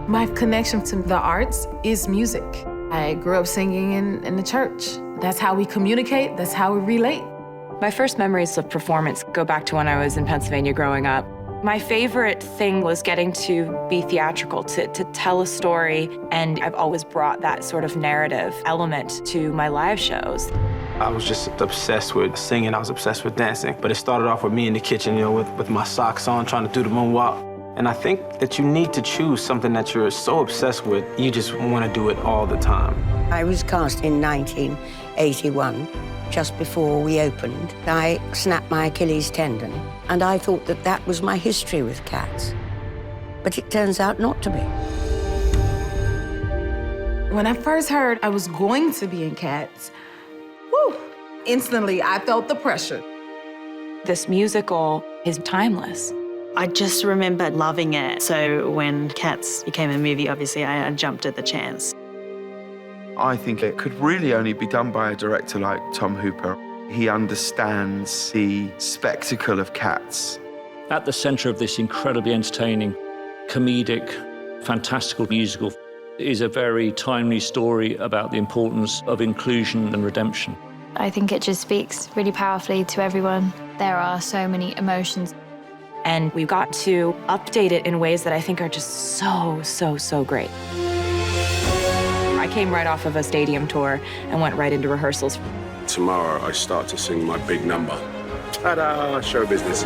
My connection to the arts is music. I grew up singing in the church. That's how we communicate, that's how we relate. My first memories of performance go back to when I was in Pennsylvania growing up. My favorite thing was getting to be theatrical, to tell a story, and I've always brought that sort of narrative element to my live shows. I was just obsessed with singing, I was obsessed with dancing, but it started off with me in the kitchen, with my socks on, trying to do the moonwalk. And I think that you need to choose something that you're so obsessed with, you just want to do it all the time. I was cast in 1981, just before we opened. I snapped my Achilles tendon, and I thought that that was my history with cats. But it turns out not to be. When I first heard I was going to be in Cats, whew, instantly I felt the pressure. This musical is timeless. I just remember loving it. So when Cats became a movie, obviously I jumped at the chance. I think it could really only be done by a director like Tom Hooper. He understands the spectacle of Cats. At the centre of this incredibly entertaining, comedic, fantastical musical is a very timely story about the importance of inclusion and redemption. I think it just speaks really powerfully to everyone. There are so many emotions. And we've got to update it in ways that I think are just so great. I came right off of a stadium tour and went right into rehearsals. Tomorrow I start to sing my big number. Ta-da, show business.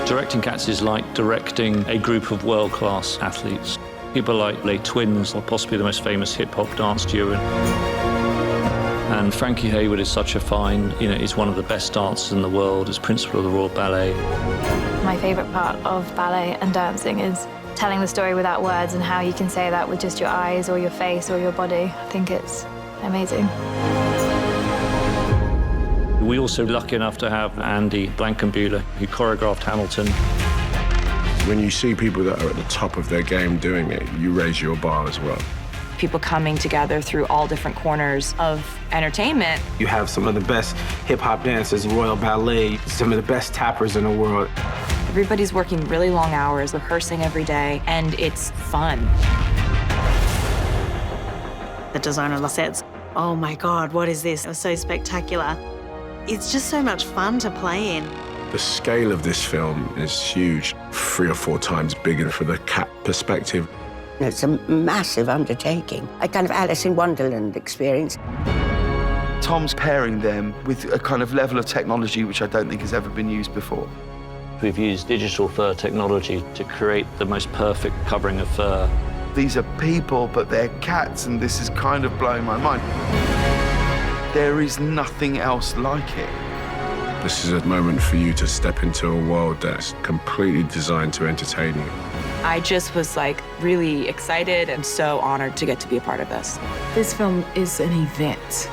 Directing Cats is like directing a group of world-class athletes. People like Les Twins, or possibly the most famous hip-hop dance duo. And Frankie Hayward is such a fine, he's one of the best dancers in the world, as principal of the Royal Ballet. My favourite part of ballet and dancing is telling the story without words and how you can say that with just your eyes or your face or your body. I think it's amazing. We're also lucky enough to have Andy Blankenbuehler, who choreographed Hamilton. When you see people that are at the top of their game doing it, you raise your bar as well. People coming together through all different corners of entertainment. You have some of the best hip-hop dancers, Royal Ballet, some of the best tappers in the world. Everybody's working really long hours, rehearsing every day, and it's fun. The designer said, "Oh my God, what is this? It was so spectacular." It's just so much fun to play in. The scale of this film is huge, 3 or 4 times bigger for the cat perspective. It's a massive undertaking, a kind of Alice in Wonderland experience. Tom's pairing them with a kind of level of technology which I don't think has ever been used before. We've used digital fur technology to create the most perfect covering of fur. These are people, but they're cats, and this is kind of blowing my mind. There is nothing else like it. This is a moment for you to step into a world that's completely designed to entertain you. I just was really excited and so honored to get to be a part of this. This film is an event.